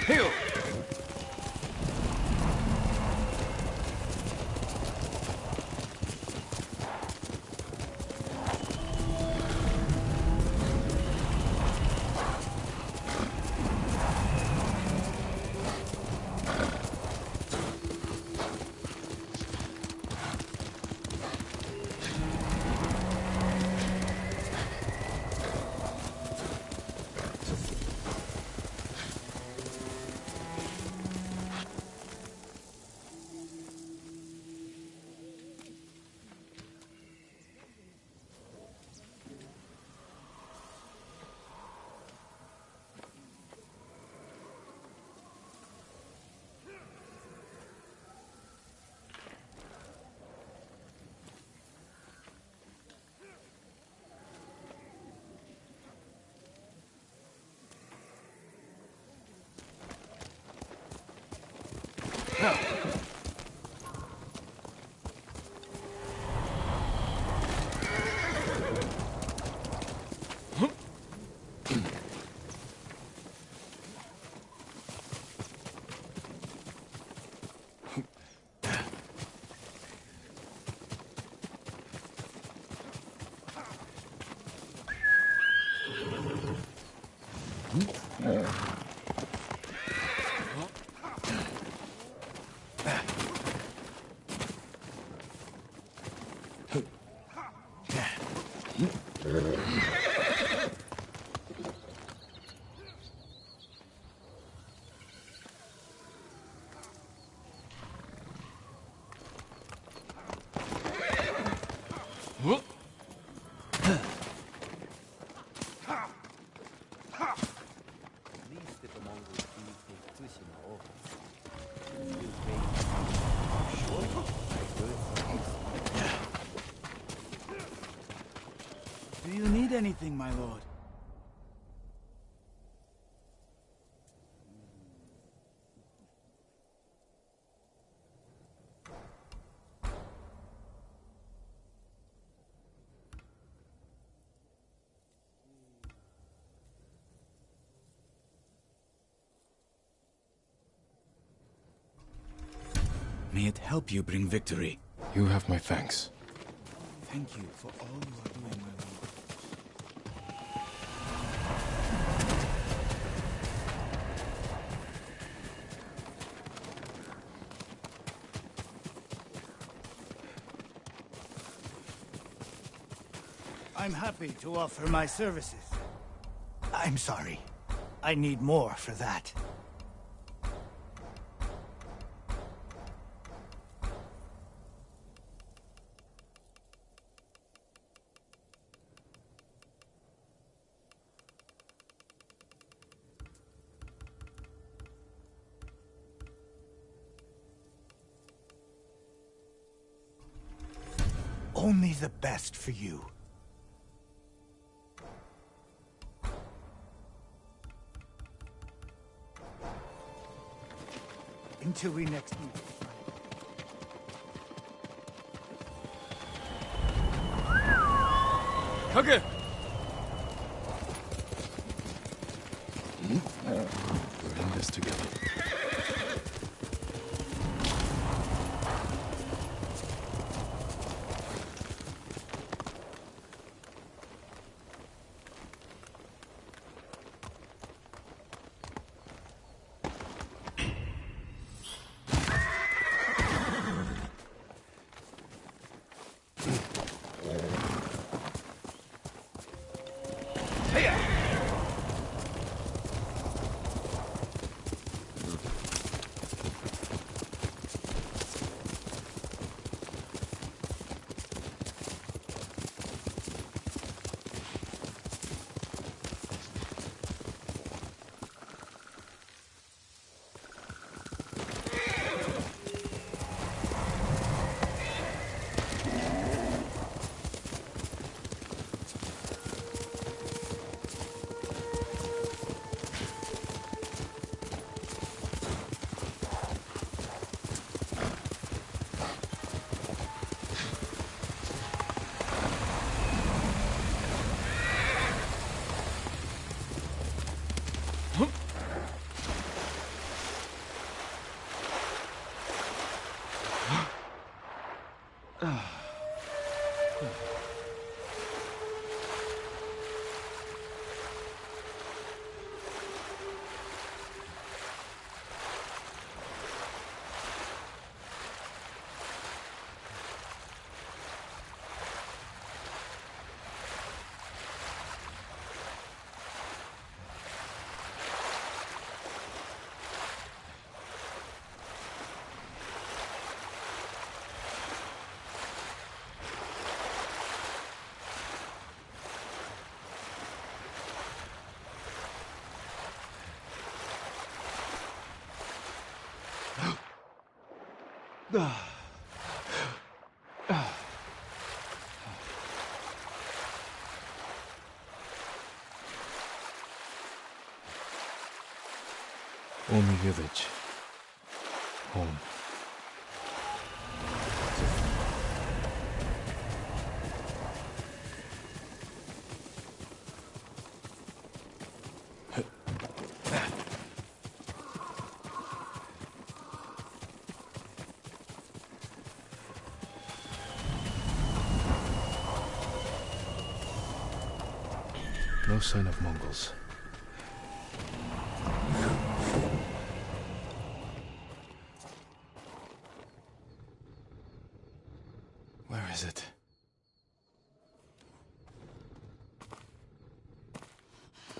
Heal! Least if the Mongols do take Tsushima over. Do you need anything, my lord? May it help you bring victory. You have my thanks. Thank you for all you are doing, my lord. I'm happy to offer my services. I'm sorry. I need more for that. Only the best for you. Until we next meet. Kage! We're in this together. Omi village. Home. No sign of Mongols. Where is it?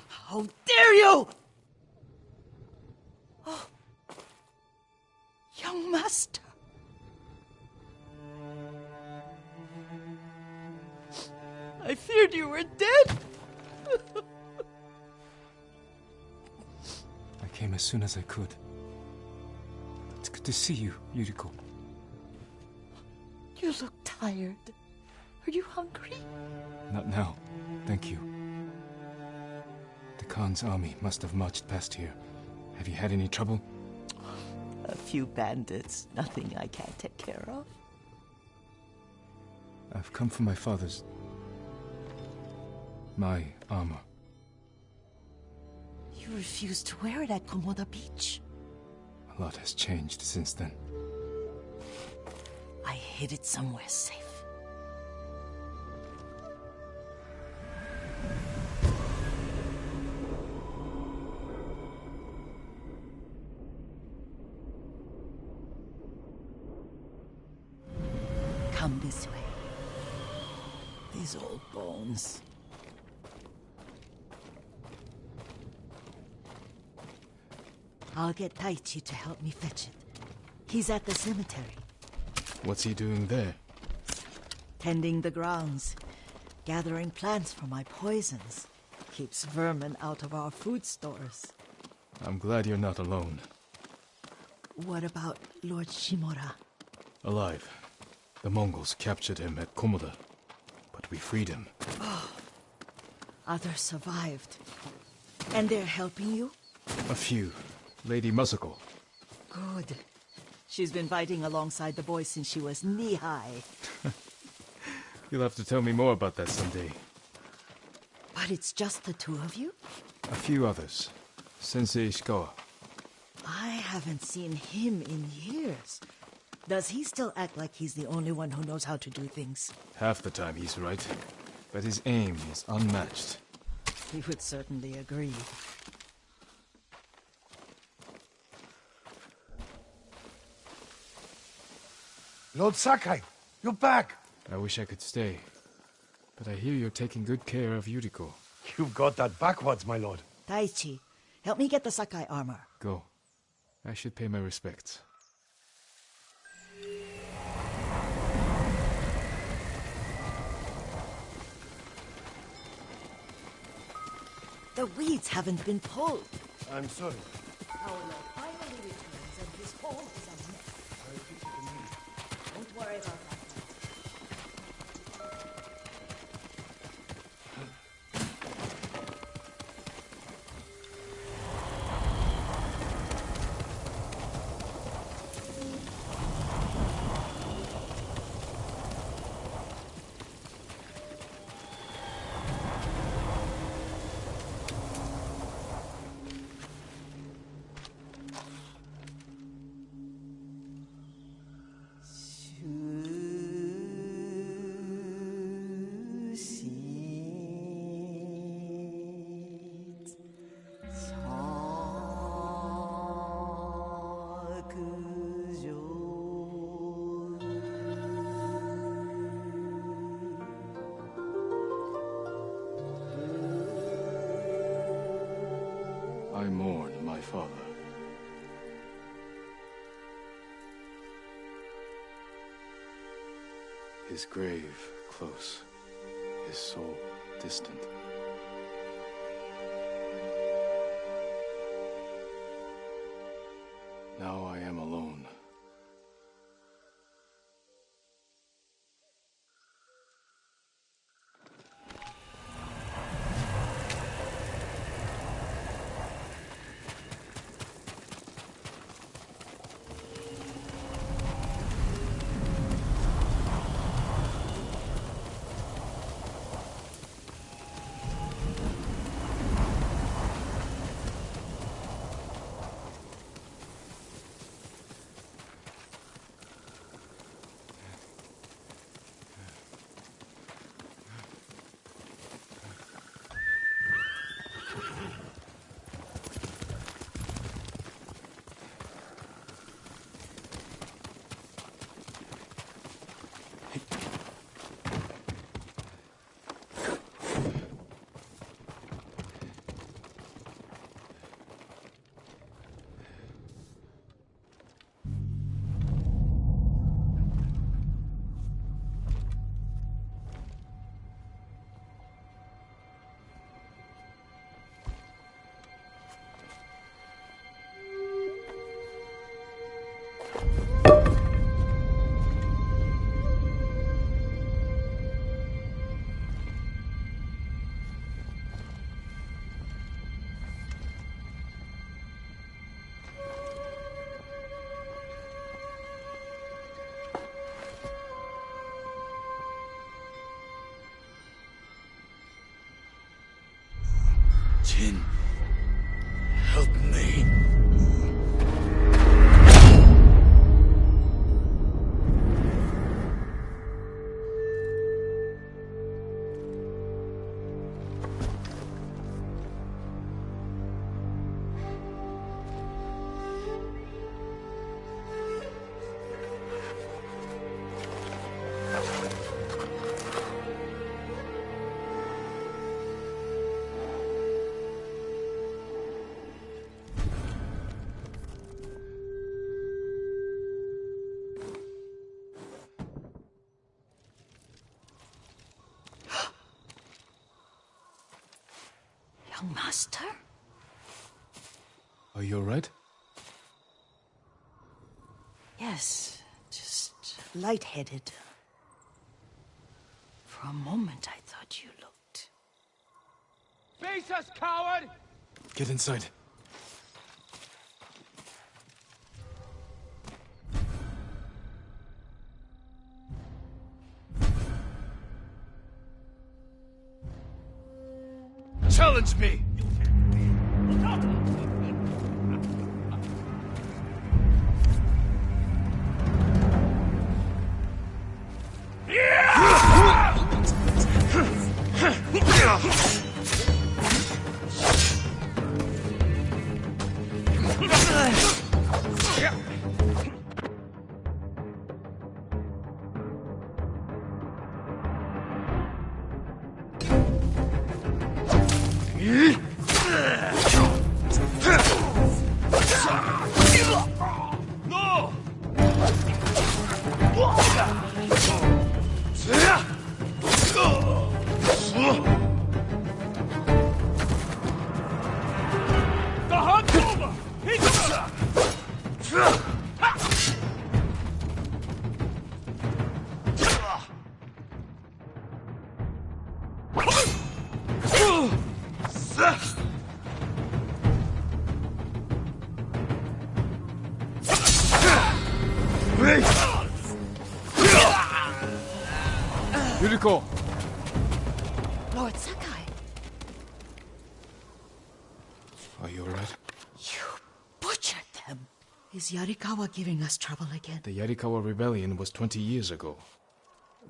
How dare you! Oh, young master. I feared you were dead. I came as soon as I could. It's good to see you, Yuriko. You look tired. Are you hungry? Not now. Thank you. The Khan's army must have marched past here. Have you had any trouble? A few bandits. Nothing I can't take care of. I've come for my father's... my armor. You refused to wear it at Komoda Beach. A lot has changed since then. I hid it somewhere safe. Come this way. These old bones. I'll get Taichi to help me fetch it. He's at the cemetery. What's he doing there? Tending the grounds. Gathering plants for my poisons. Keeps vermin out of our food stores. I'm glad you're not alone. What about Lord Shimura? Alive. The Mongols captured him at Komoda, but we freed him. Others survived. And they're helping you? A few. Lady Masako. Good. She's been fighting alongside the boys since she was knee-high. You'll have to tell me more about that someday. But it's just the two of you? A few others. Sensei Ishikawa. I haven't seen him in years. Does he still act like he's the only one who knows how to do things? Half the time he's right, but his aim is unmatched. He would certainly agree. Lord Sakai, you're back. I wish I could stay, but I hear you're taking good care of Yuriko. You've got that backwards, my lord. Taichi, help me get the Sakai armor. Go. I should pay my respects. The weeds haven't been pulled. I'm sorry. Our Lord finally returns and his home is a mess. Don't worry about that. I mourn my father. His grave close, his soul distant. Now I am alone. Jin, help me. Young master? Are you alright? Yes, just lightheaded. For a moment, I thought you looked... Face us, coward! Get inside. Challenge me! Yuriko! Lord Sakai, Are you alright? you butchered them. Is Yarikawa giving us trouble again? The Yarikawa rebellion was 20 years ago.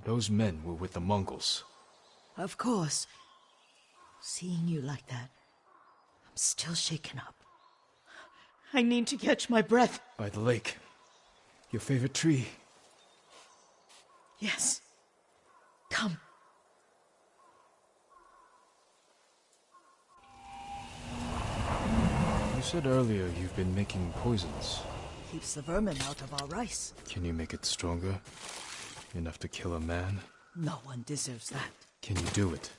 Those men were with the Mongols. Of course. Seeing you like that, I'm still shaken up. I need to catch my breath. By the lake. Your favorite tree. Yes. Come. You said earlier you've been making poisons. Keeps the vermin out of our rice. Can you make it stronger? Enough to kill a man? No one deserves that. Can you do it?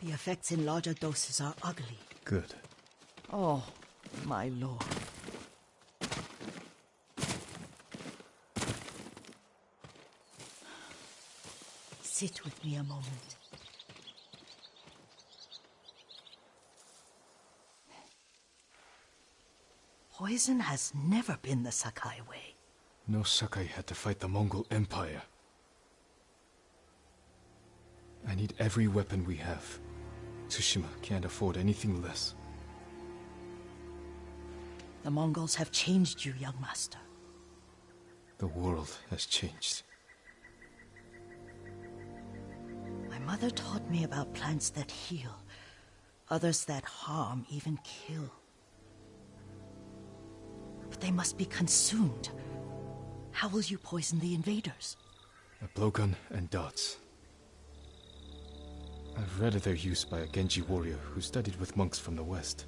The effects in larger doses are ugly. Good. Oh, my lord. Sit with me a moment. Poison has never been the Sakai way. No Sakai had to fight the Mongol Empire. I need every weapon we have. Tsushima can't afford anything less. The Mongols have changed you, young master. The world has changed. My mother taught me about plants that heal, others that harm, even kill. But they must be consumed. How will you poison the invaders? A blowgun and darts. I've read of their use by a Genji warrior who studied with monks from the west.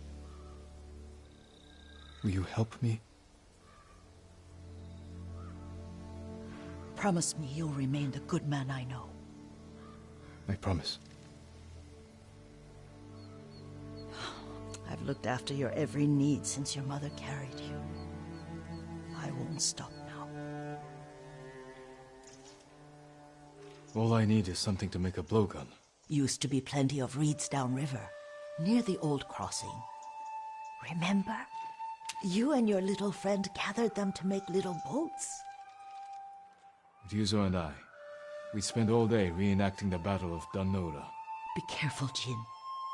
Will you help me? Promise me you'll remain the good man I know. I promise. I've looked after your every need since your mother carried you. I won't stop now. All I need is something to make a blowgun. Used to be plenty of reeds downriver, near the old crossing. Remember? You and your little friend gathered them to make little boats. Ryuzo and I, we spent all day reenacting the Battle of Danora. Be careful, Jin.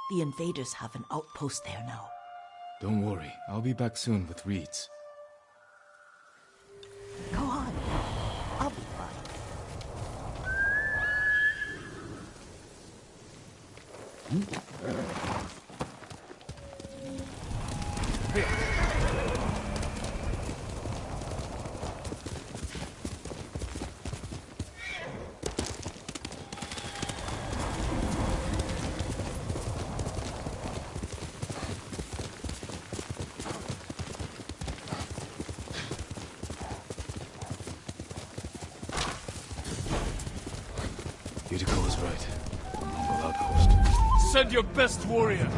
The invaders have an outpost there now. Don't worry, I'll be back soon with reeds. Go on. I'll be fine. Yuriko was right. A Mongol outpost. Send your best warrior.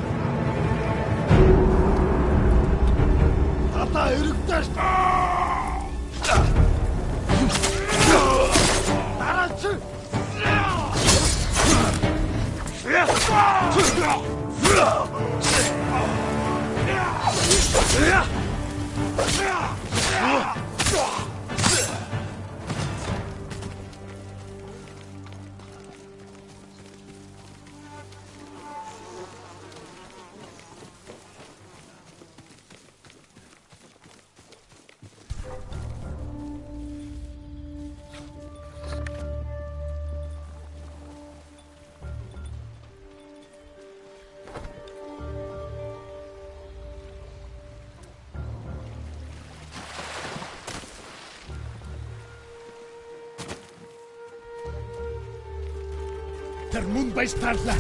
Der Mund bei Stadler.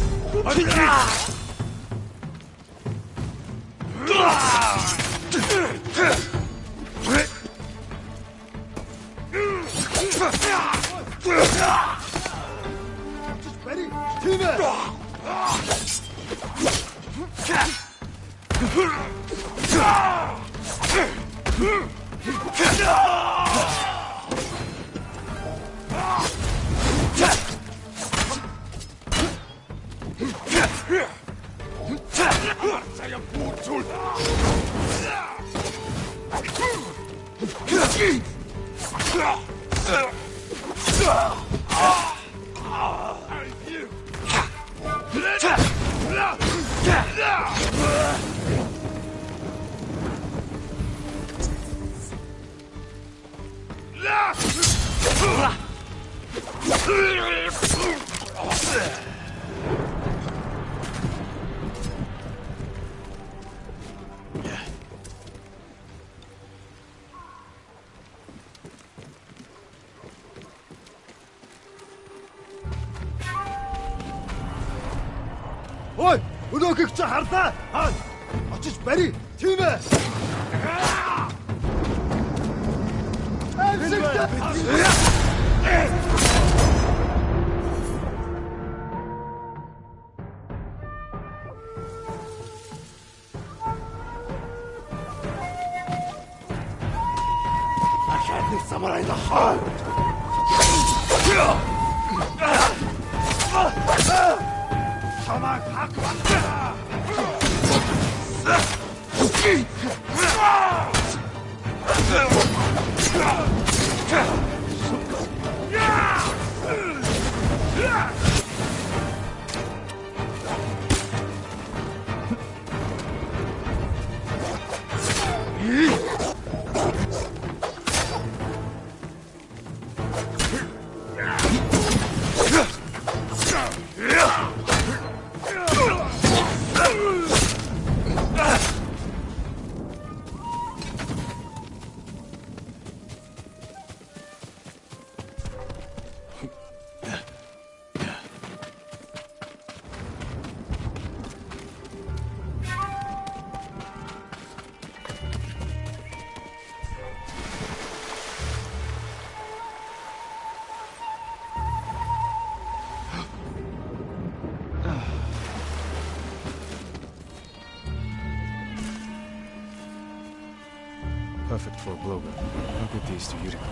Ой, өнөөхийг чи харлаа. Очиж барь. Тийм ээ. Ахадник самурайда хаа. Самаг хак. Perfect for a blowgun. I'll get these to Yuriko.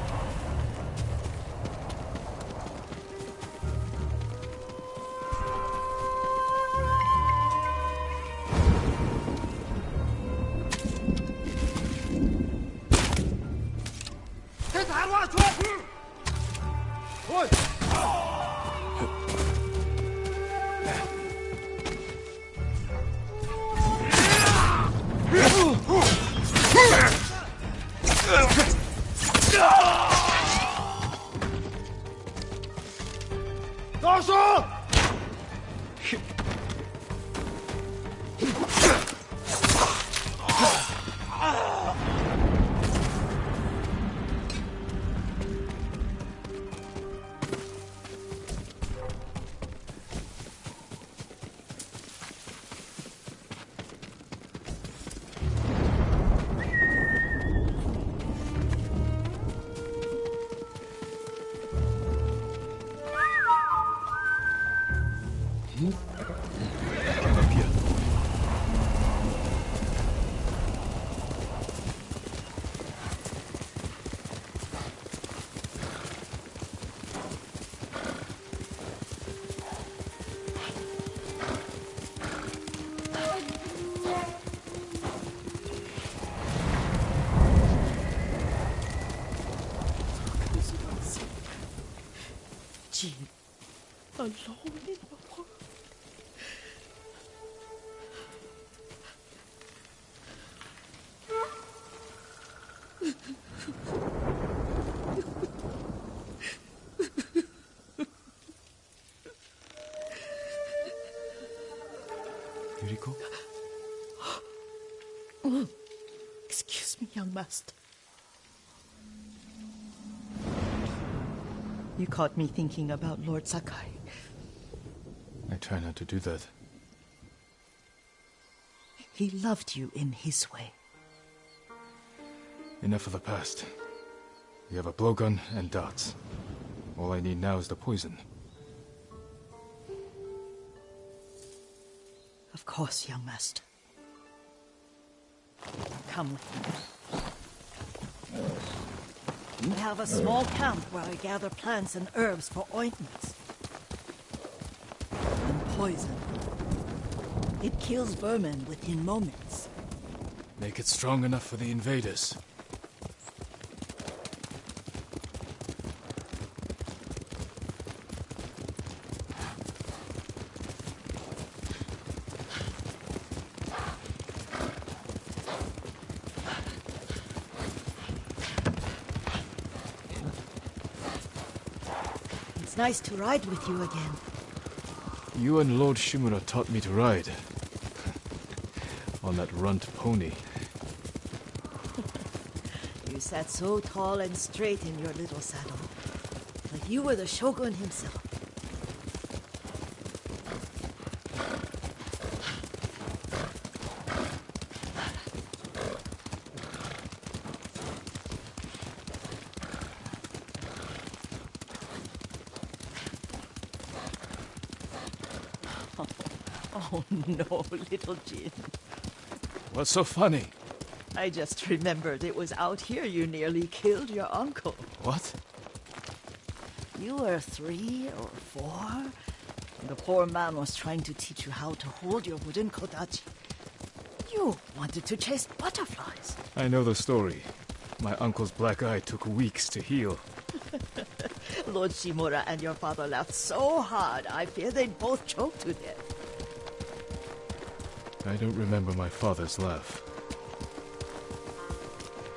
alone in the world. Yuriko? Excuse me, young master. You caught me thinking about Lord Sakai. I try not to do that. He loved you in his way. Enough of the past. We have a blowgun and darts. All I need now is the poison. Of course, young master. Come with me. We have a small camp where I gather plants and herbs for ointments. And poison. It kills vermin within moments. Make it strong enough for the invaders. It's nice to ride with you again. You and Lord Shimura taught me to ride. On that runt pony. You sat so tall and straight in your little saddle. Like you were the shogun himself. Oh no, little Jin. What's so funny? I just remembered it was out here you nearly killed your uncle. What? You were 3 or 4. The poor man was trying to teach you how to hold your wooden kodachi. You wanted to chase butterflies. I know the story. My uncle's black eye took weeks to heal. Lord Shimura and your father laughed so hard, I fear they'd both choke to death. I don't remember my father's laugh.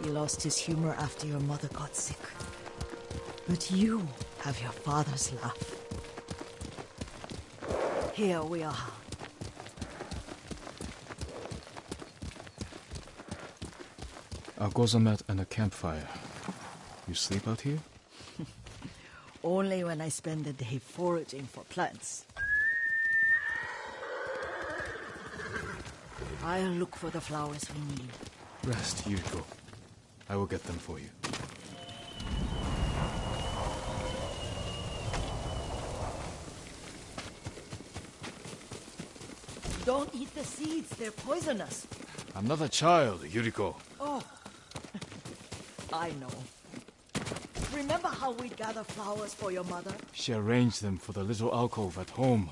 He lost his humor after your mother got sick. But you have your father's laugh. Here we are. A gozamat and a campfire. You sleep out here? Only when I spend the day foraging for plants. I'll look for the flowers we need. Rest, Yuriko. I will get them for you. Don't eat the seeds, they're poisonous. I'm not a child, Yuriko. Oh, I know. Remember how we'd gather flowers for your mother? She arranged them for the little alcove at home.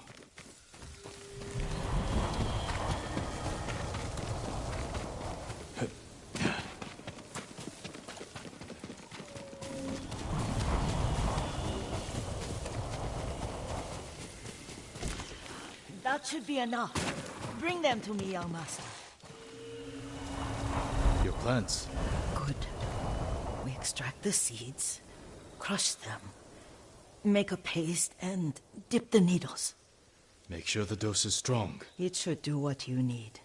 That should be enough. Bring them to me, young master. Your plants. Good. We extract the seeds, crush them, make a paste, and dip the needles. Make sure the dose is strong. It should do what you need.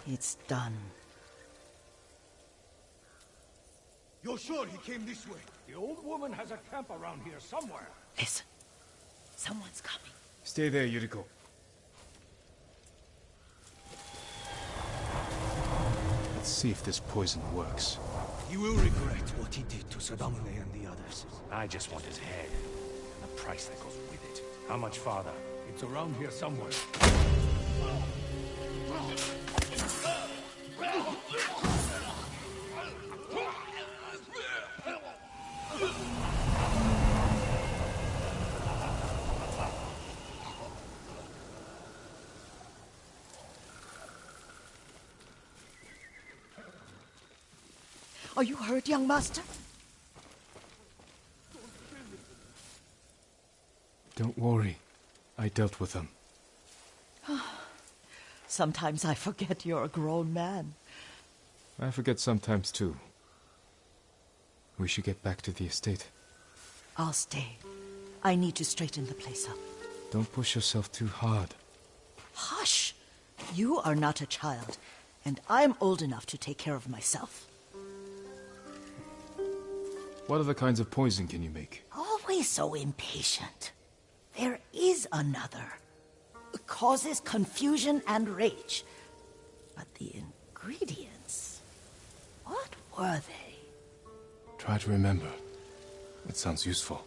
It's done. You're sure he came this way? The old woman has a camp around here somewhere. Listen. Someone's coming. Stay there, Yuriko. Let's see if this poison works. He will regret what he did to Sadamune and the others. I just want his head, and the price that goes with it. How much farther? It's around here somewhere. Are you hurt, young master? Don't worry. I dealt with them. Sometimes I forget you're a grown man. I forget sometimes too. We should get back to the estate. I'll stay. I need to straighten the place up. Don't push yourself too hard. Hush! You are not a child, and I'm old enough to take care of myself. What other kinds of poison can you make? Always so impatient. There is another. It causes confusion and rage. But the ingredients... what were they? Try to remember. It sounds useful.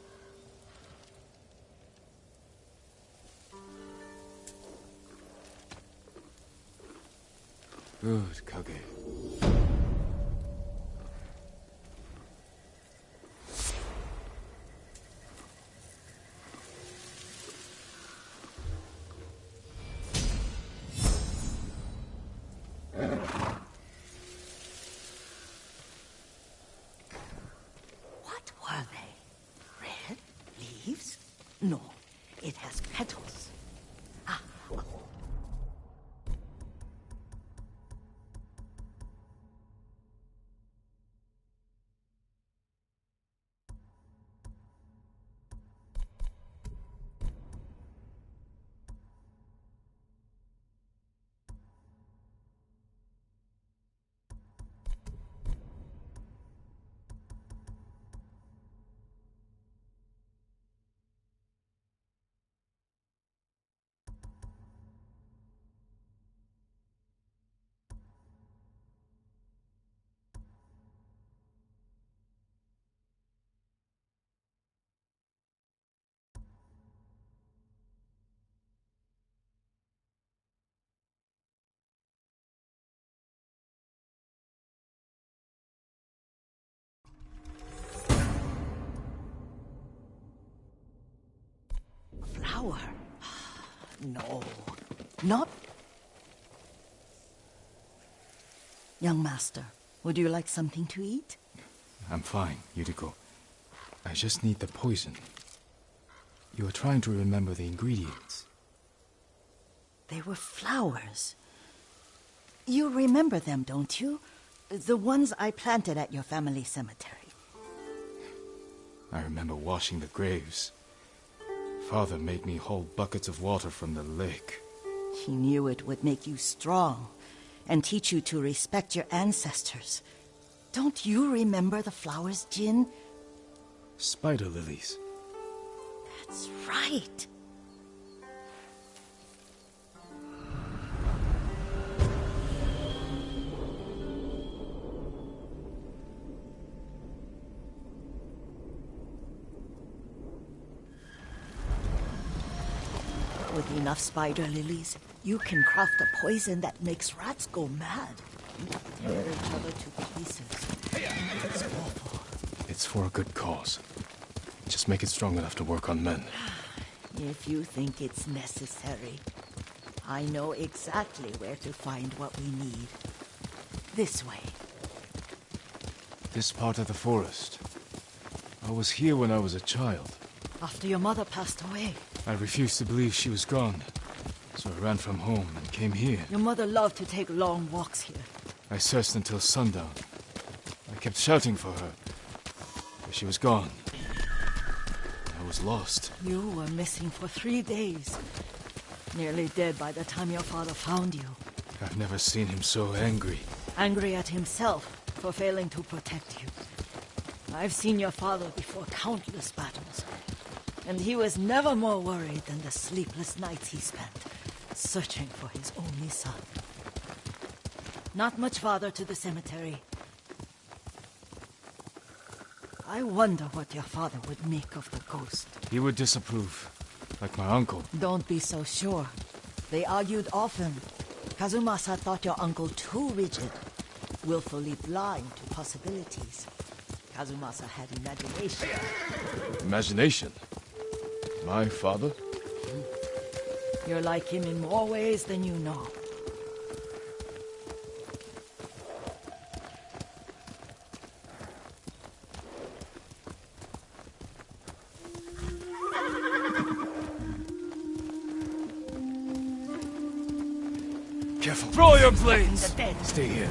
Good, Kage. What were they? Red leaves? No, it has petals. Ah. Flower? No, not... Young master, would you like something to eat? I'm fine, Yuriko. I just need the poison. You are trying to remember the ingredients. They were flowers. You remember them, don't you? The ones I planted at your family cemetery. I remember washing the graves. Father made me haul buckets of water from the lake. He knew it would make you strong and teach you to respect your ancestors. Don't you remember the flowers, Jin? Spider lilies. That's right. With enough spider lilies, you can craft a poison that makes rats go mad. Tear each other to pieces. It's awful. It's for a good cause. Just make it strong enough to work on men. If you think it's necessary, I know exactly where to find what we need. This way. This part of the forest. I was here when I was a child. After your mother passed away. I refused to believe she was gone. So I ran from home and came here. Your mother loved to take long walks here. I searched until sundown. I kept shouting for her. But she was gone. I was lost. You were missing for 3 days. Nearly dead by the time your father found you. I've never seen him so angry. Angry at himself for failing to protect you. I've seen your father before countless battles. And he was never more worried than the sleepless nights he spent searching for his only son. Not much farther to the cemetery. I wonder what your father would make of the ghost. He would disapprove, like my uncle. Don't be so sure. They argued often. Kazumasa thought your uncle too rigid, willfully blind to possibilities. Kazumasa had imagination. Imagination? My father? You're like him in more ways than you know. Careful. Throw your blades! The dead. Stay here.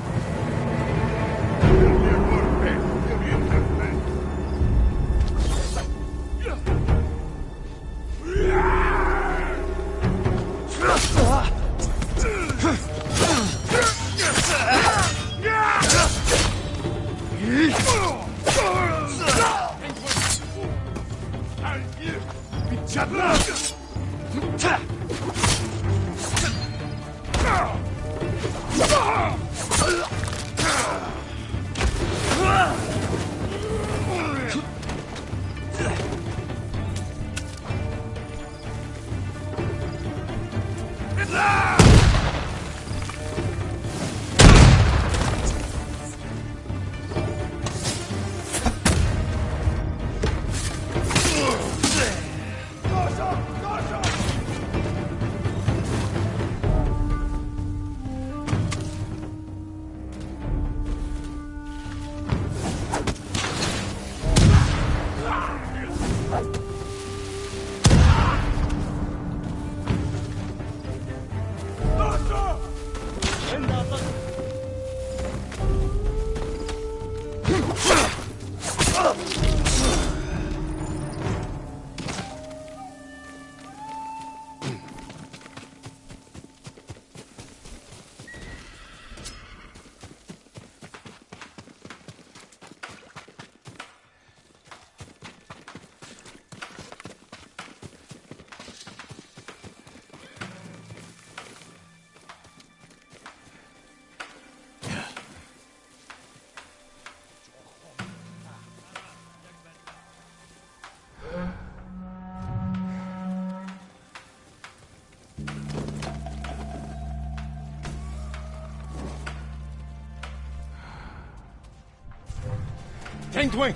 Twing!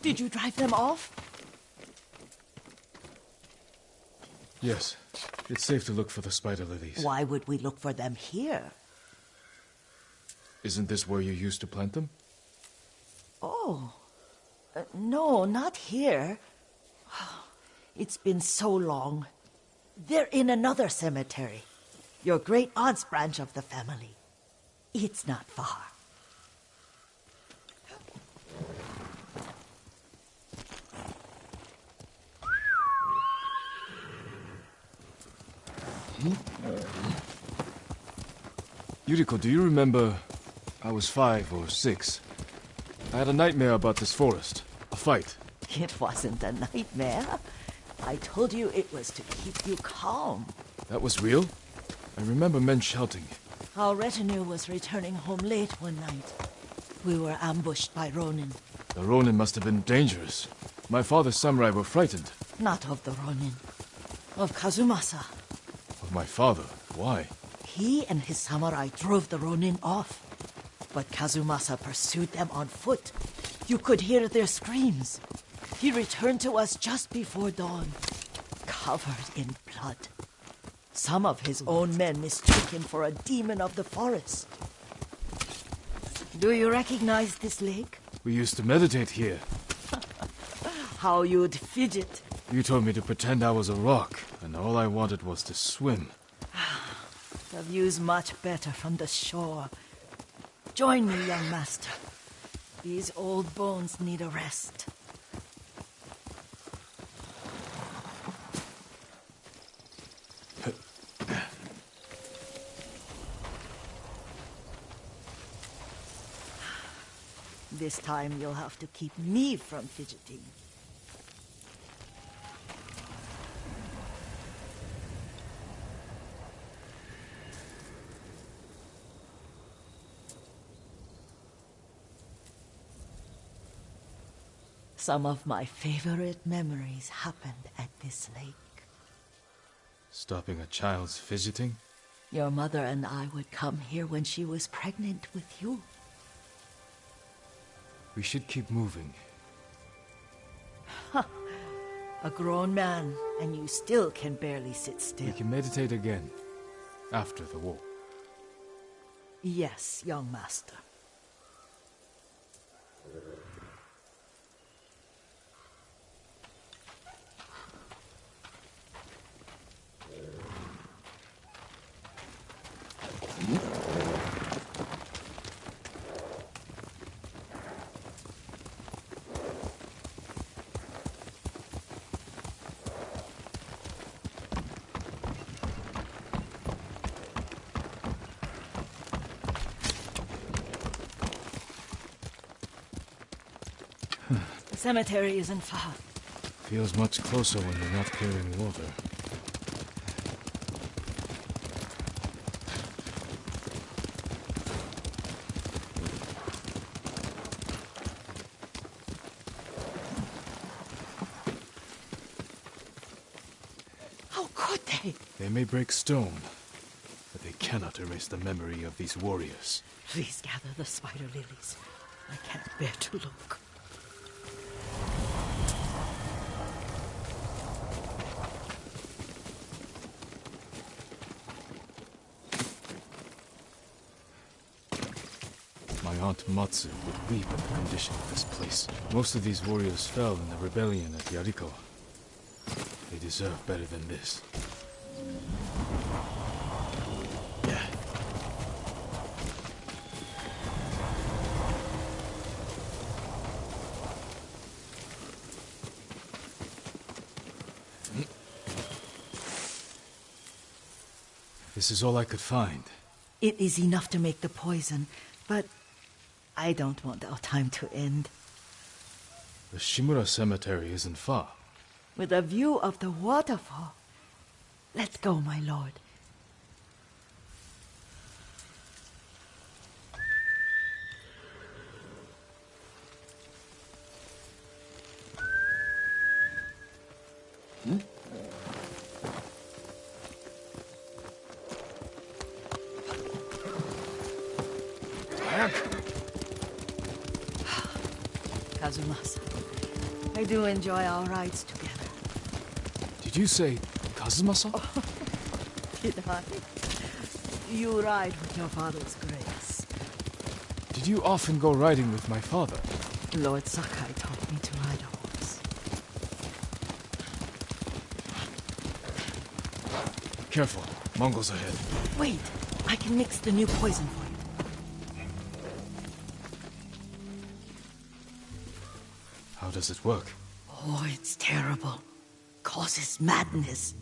Did you drive them off? Yes. It's safe to look for the spider lilies. Why would we look for them here? Isn't this where you used to plant them? Oh. No, not here. It's been so long. They're in another cemetery. Your great-aunt's branch of the family. It's not far. Yuriko, do you remember? I was 5 or 6. I had a nightmare about this forest. A fight. It wasn't a nightmare. I told you it was to keep you calm. That was real? I remember men shouting. Our retinue was returning home late one night. We were ambushed by Ronin. The Ronin must have been dangerous. My father's samurai were frightened. Not of the Ronin. Of Kazumasa. Of my father. Why? He and his samurai drove the Ronin off. But Kazumasa pursued them on foot. You could hear their screams. He returned to us just before dawn, covered in blood. Some of his own men mistook him for a demon of the forest. Do you recognize this lake? We used to meditate here. How you'd fidget. You told me to pretend I was a rock, and all I wanted was to swim. The view's much better from the shore. Join me, young master. These old bones need a rest. This time you'll have to keep me from fidgeting. Some of my favorite memories happened at this lake. Stopping a child's fidgeting? Your mother and I would come here when she was pregnant with you. We should keep moving. A grown man, and you still can barely sit still. We can meditate again, after the war. Yes, young master. The cemetery isn't far. Feels much closer when you're not carrying water. How could they? They may break stone, but they cannot erase the memory of these warriors. Please gather the spider lilies. I can't bear to look. My aunt Matsu would weep at the condition of this place. Most of these warriors fell in the rebellion at Yarikawa. They deserve better than this. This is all I could find. It is enough to make the poison, but I don't want our time to end. The Shimura Cemetery isn't far. With a view of the waterfall. Let's go, my lord. Kazumasa, I do enjoy our rides together. Did you say Kazumasa? Did I? You ride with your father's grace. Did you often go riding with my father? Lord Sakai taught me to ride a horse. Careful, Mongols ahead. Wait, I can mix the new poison for you. How does it work? Oh, it's terrible. Causes madness.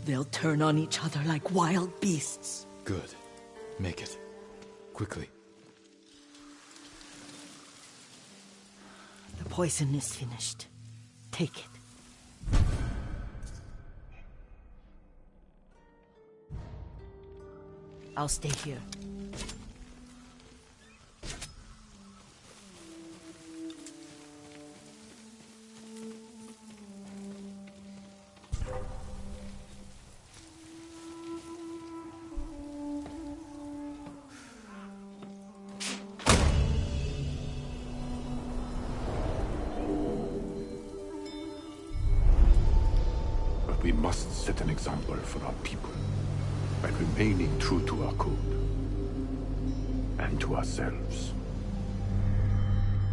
They'll turn on each other like wild beasts. Good. Make it. Quickly. The poison is finished. Take it. I'll stay here. We must set an example for our people by remaining true to our code and to ourselves.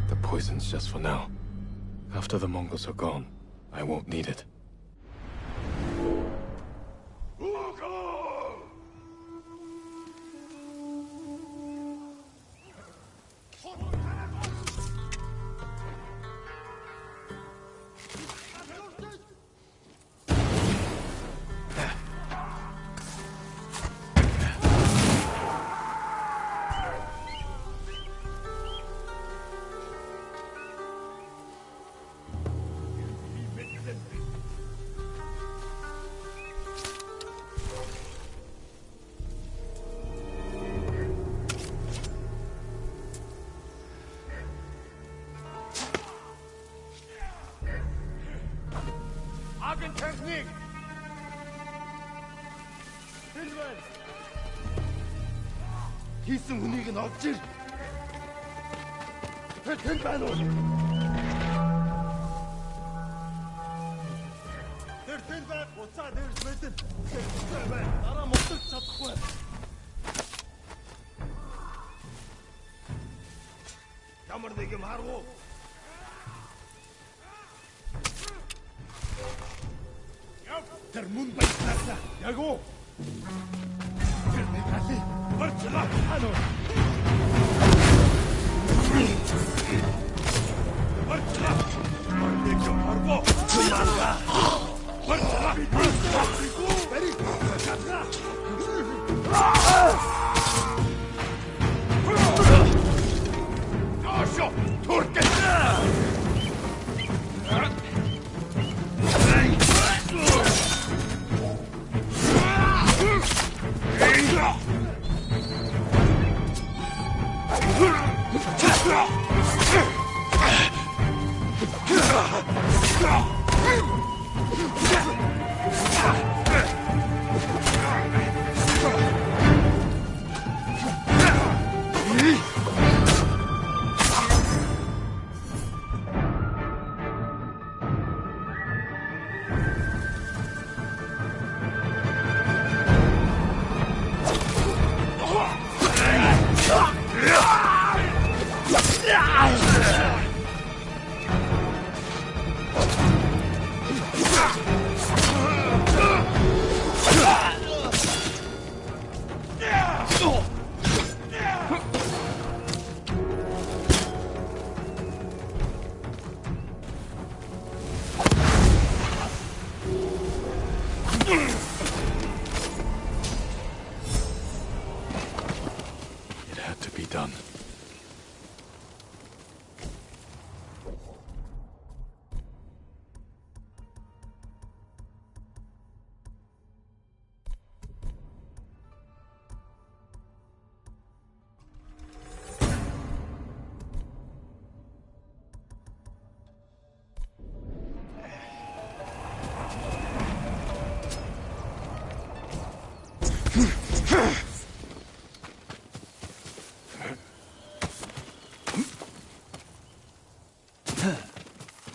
The poison's just for now. After the Mongols are gone, I won't need it. Hagen technique! Silver! Хийсэн хүнийг нь олж ир! Тэр байна уу? Тэр бай! Уцаа дээрс мэдэн! Тэр бай! Дараа мутагч чадахгүй! Ямар нэг юм харгуу! Тэр мөн байцаасаа яг уу. Тэр нэг хали барчлаа хано. Барчлаа. Марник харго. Туянга. Барчлаа. Бери. Катра. Ашо туркета.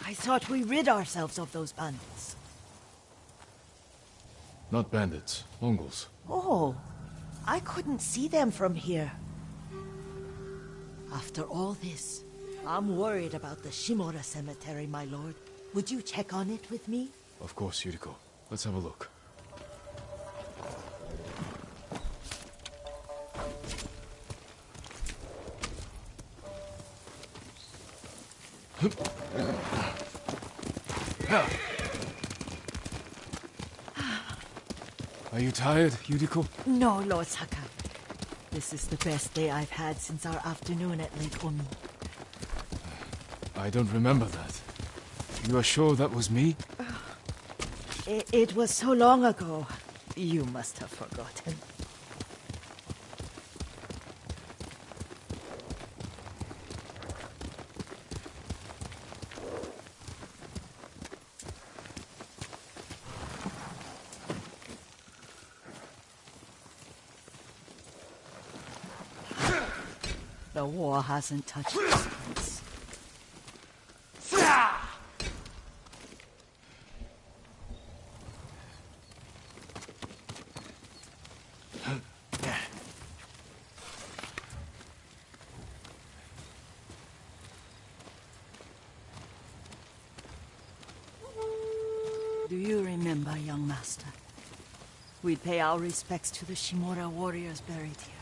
I thought we rid ourselves of those bandits. Not bandits, Mongols. Oh, I couldn't see them from here. After all this, I'm worried about the Shimura cemetery, my lord. Would you check on it with me? Of course, Yuriko. Let's have a look. Are you tired, Yuriko? No, Lord Sakai. This is the best day I've had since our afternoon at Lake Omi. I don't remember that. You are sure that was me? It was so long ago. You must have forgotten. The war hasn't touched this place. Do you remember, young master? We'd pay our respects to the Shimura warriors buried here.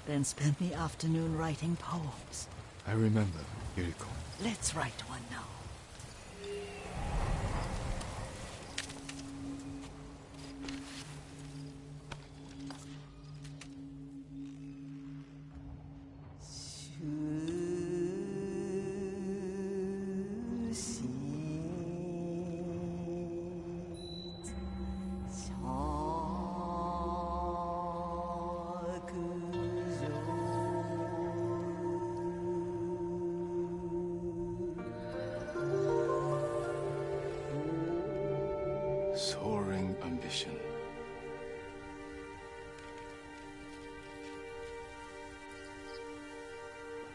Then spend the afternoon writing poems. I remember, Yuriko. Let's write one now. Soaring ambition.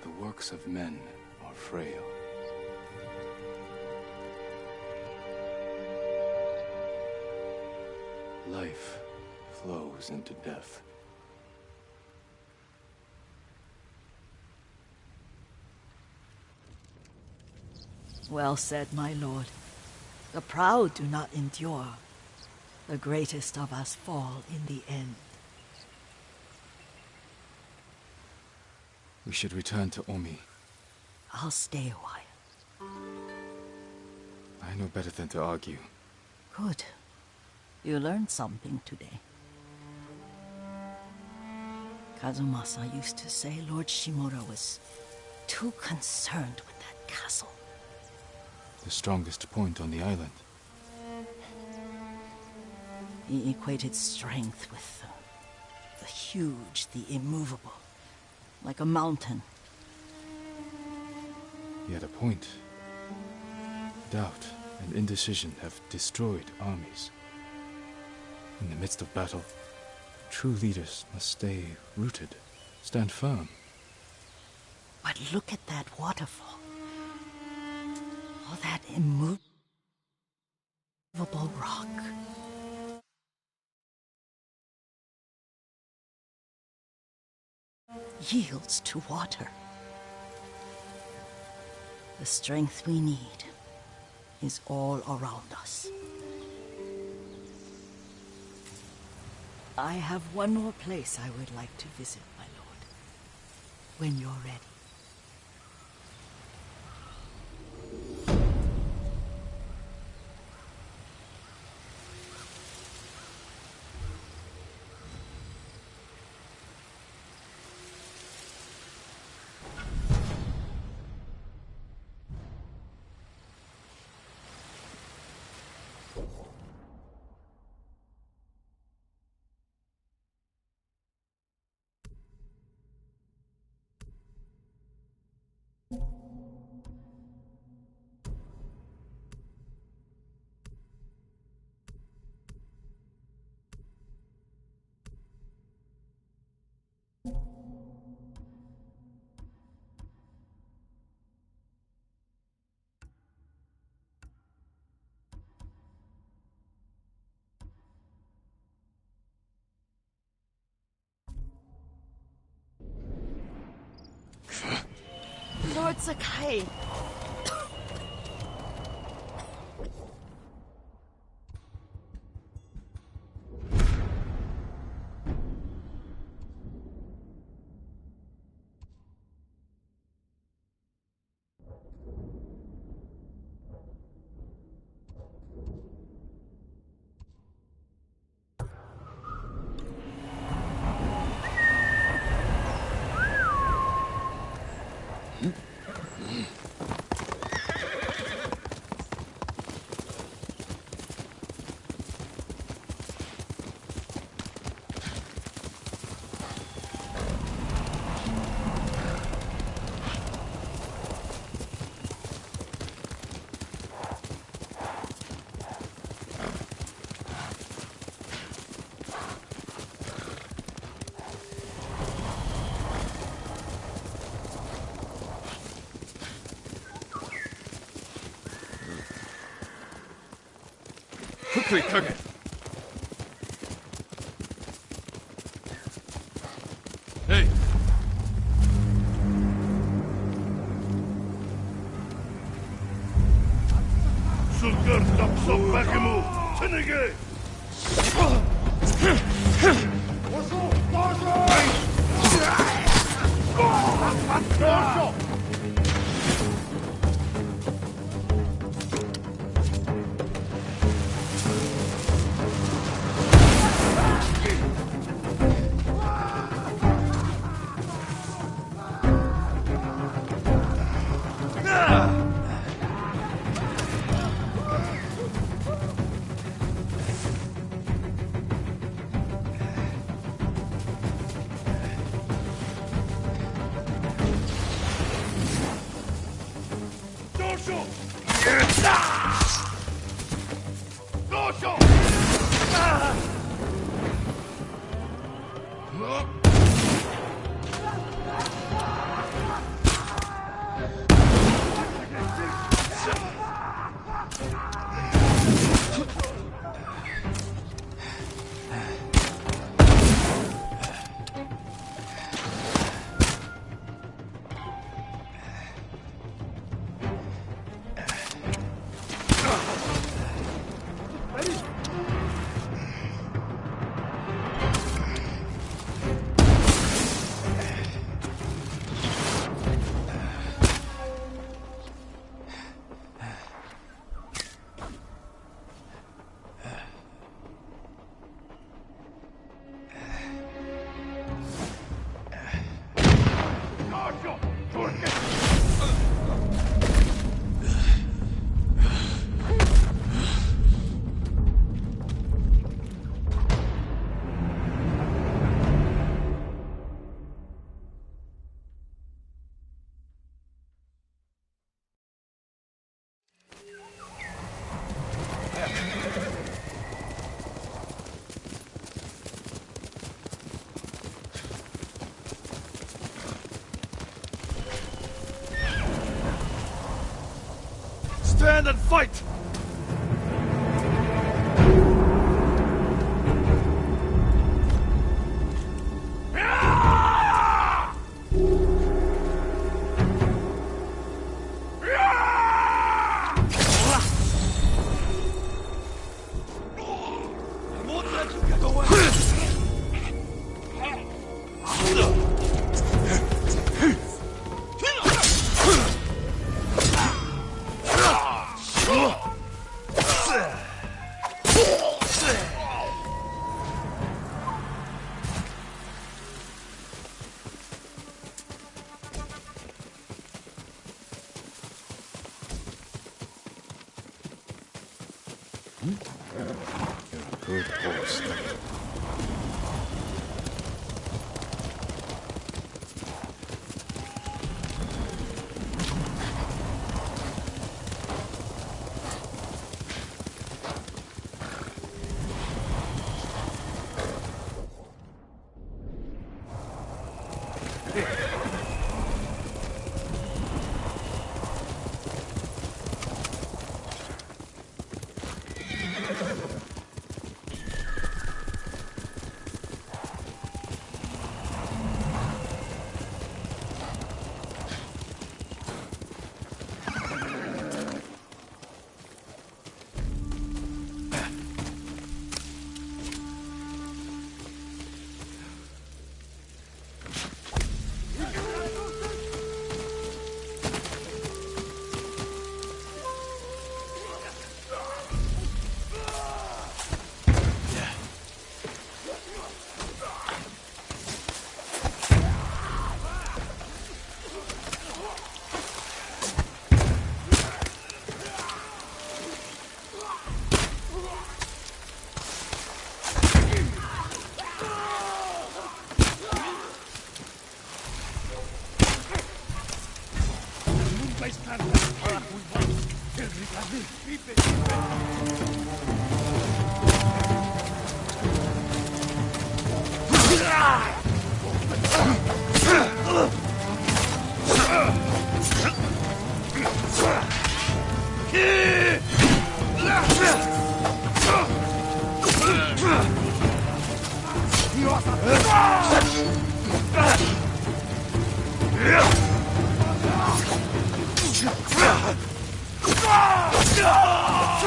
The works of men are frail. Life flows into death. Well said, my lord. The proud do not endure. The greatest of us fall in the end. We should return to Omi. I'll stay a while. I know better than to argue. Good. You learned something today. Kazumasa used to say Lord Shimura was too concerned with that castle. The strongest point on the island. He equated strength with the huge, the immovable, like a mountain. He had a point. Doubt and indecision have destroyed armies. In the midst of battle, true leaders must stay rooted, stand firm. But look at that waterfall. All that immovable rock. Yields to water. The strength we need is all around us. I have one more place I would like to visit, my lord. When you're ready. Lord Sakai. Quickly, Kage! Hey! Stand and fight! You're a good horse. Ah!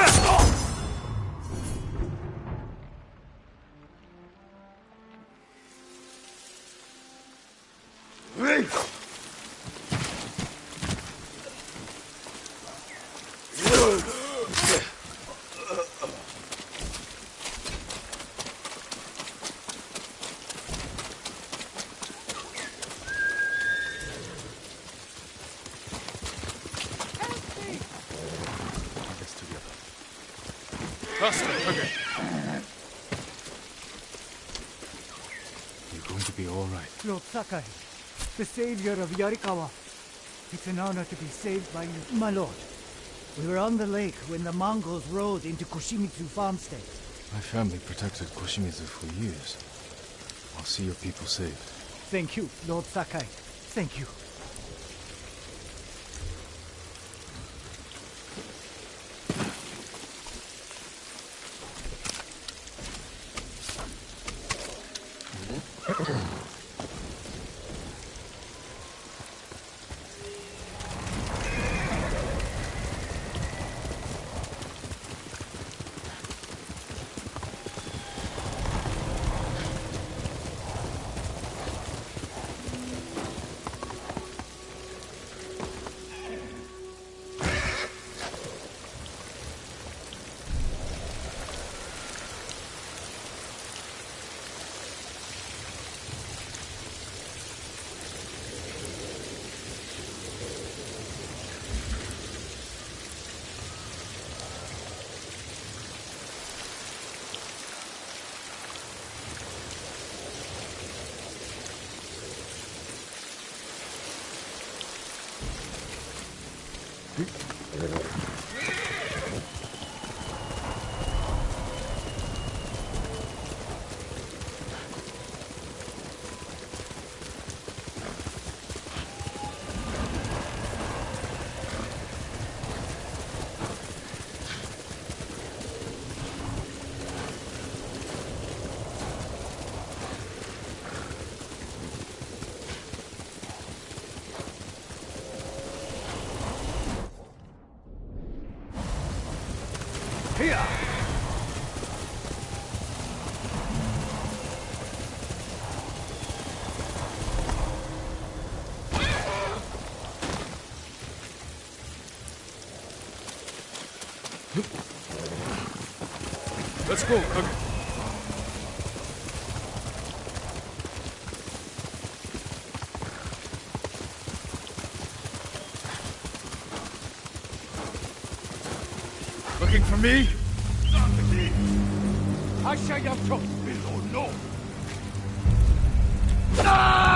Faster, okay. You're going to be all right. Lord Sakai, the savior of Yarikawa. It's an honor to be saved by you, my lord. We were on the lake when the Mongols rode into Koshimitsu farmstead. My family protected Koshimizu for years. I'll see your people saved. Thank you, Lord Sakai. Thank you. Let's go, okay. Looking for me? Not me! Hashayamto! Below, no! Ah!